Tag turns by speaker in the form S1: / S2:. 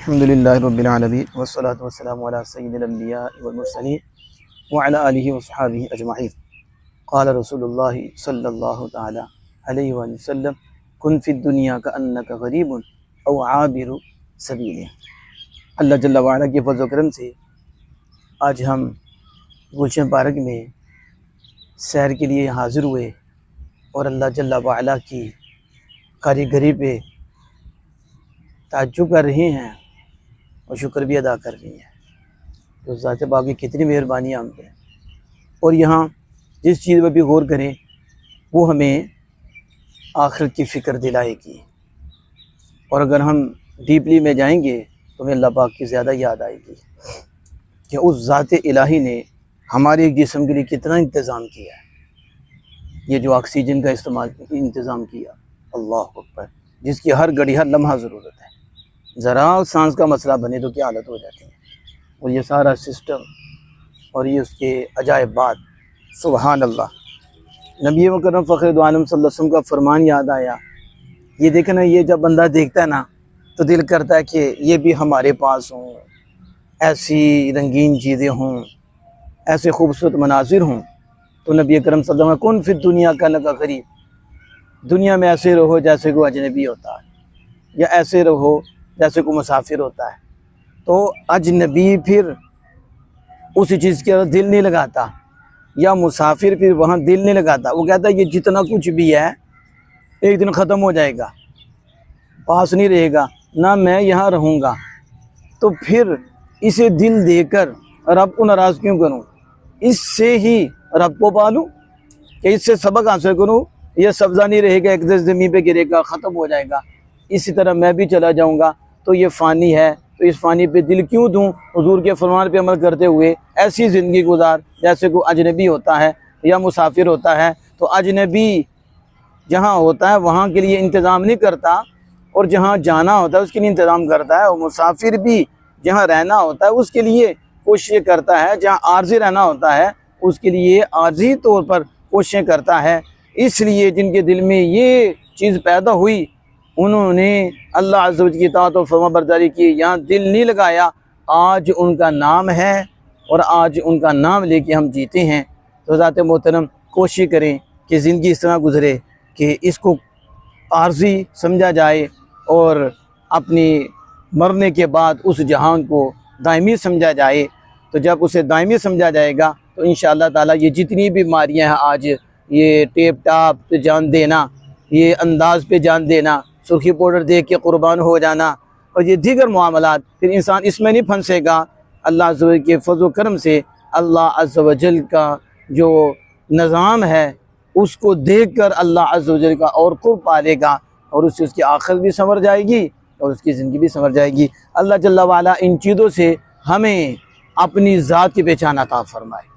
S1: الحمدللہ رب العالمین والصلاة والسلام علی سید الانبیاء والمرسلین وعلی آلہ وصحابہ اجمعین۔ قال رسول اللہ صلی اللہ تعالی علیہ وآلہ وسلم کن فی الدنیا کأنک غریب او عابر سبیل۔ اللہ جل وعلا کے فضل و کرم سے آج ہم گلشن پارک میں سیر کے لیے حاضر ہوئے اور اللہ جل وعلا کی کاریگری پہ تعجب کر رہے ہیں اور شکر بھی ادا کر رہی ہیں۔ تو ذات پاک کی کتنی مہربانی ہم پہ، اور یہاں جس چیز پہ بھی غور کریں وہ ہمیں آخرت کی فکر دلائے گی، اور اگر ہم ڈیپلی میں جائیں گے تو ہمیں اللہ پاک کی زیادہ یاد آئے گی کہ اس ذات الہی نے ہمارے ایک جسم کے لیے کتنا انتظام کیا ہے۔ یہ جو آکسیجن کا انتظام کیا، اللہ اکبر، جس کی ہر گھڑی ہر لمحہ ضرورت ہے، ذرا سانس کا مسئلہ بنے تو کیا حالت ہو جاتی ہے۔ اور یہ سارا سسٹم اور یہ اس کے عجائب بات، سبحان اللہ۔ نبی مکرم فخر دو عالم صلی اللہ علیہ وسلم کا فرمان یاد آیا۔ یہ دیکھنا، یہ جب بندہ دیکھتا ہے نا تو دل کرتا ہے کہ یہ بھی ہمارے پاس ہوں، ایسی رنگین چیزیں ہوں، ایسے خوبصورت مناظر ہوں۔ تو نبی اکرم صلی اللہ علیہ وسلم کن فی الدنیا کأنک غریب، دنیا میں ایسے رہو جیسے کوئی اجنبی ہوتا ہے، یا ایسے رہو جیسے کوئی مسافر ہوتا ہے۔ تو اجنبی پھر اسی چیز کے دل نہیں لگاتا، یا مسافر پھر وہاں دل نہیں لگاتا۔ وہ کہتا ہے یہ جتنا کچھ بھی ہے ایک دن ختم ہو جائے گا، پاس نہیں رہے گا، نہ میں یہاں رہوں گا۔ تو پھر اسے دل دے کر رب کو ناراض کیوں کروں؟ اس سے ہی رب کو پالوں کہ اس سے سبق حاصل کروں۔ یہ سبزہ نہیں رہے گا، ایک دن زمین پہ گرے گا، ختم ہو جائے گا، اسی طرح میں بھی چلا جاؤں گا۔ تو یہ فانی ہے، تو اس فانی پہ دل کیوں دوں؟ حضور کے فرمان پہ عمل کرتے ہوئے ایسی زندگی گزار جیسے کوئی اجنبی ہوتا ہے یا مسافر ہوتا ہے۔ تو اجنبی جہاں ہوتا ہے وہاں کے لیے انتظام نہیں کرتا، اور جہاں جانا ہوتا ہے اس کے لیے انتظام کرتا ہے۔ اور مسافر بھی جہاں رہنا ہوتا ہے اس کے لیے کوششیں کرتا ہے، جہاں عارضی رہنا ہوتا ہے اس کے لیے عارضی طور پر کوششیں کرتا ہے۔ اس لیے جن کے دل میں یہ چیز پیدا ہوئی انہوں نے اللہ عز و جل کی اطاعت و فرما برداری کی، یہاں دل نہیں لگایا۔ آج ان کا نام ہے اور آج ان کا نام لے کے ہم جیتے ہیں۔ تو ذات محترم کوشش کریں کہ زندگی اس طرح گزرے کہ اس کو عارضی سمجھا جائے، اور اپنی مرنے کے بعد اس جہان کو دائمی سمجھا جائے۔ تو جب اسے دائمی سمجھا جائے گا تو انشاءاللہ تعالیٰ یہ جتنی بیماریاں ہیں آج، یہ ٹیپ ٹاپ پہ جان دینا، یہ انداز پہ جان دینا، سرخی پاؤڈر دیکھ کے قربان ہو جانا، اور یہ دیگر معاملات، پھر انسان اس میں نہیں پھنسے گا۔ اللہ عز و جل کے فضل و کرم سے اللہ عز و جل کا جو نظام ہے اس کو دیکھ کر اللہ عز و جل کا اور قرب پالے گا، اور اس سے اس کی آخرت بھی سنور جائے گی اور اس کی زندگی بھی سنور جائے گی۔ اللہ جل وعلا ان چیزوں سے ہمیں اپنی ذات کی پہچان عطا فرمائے۔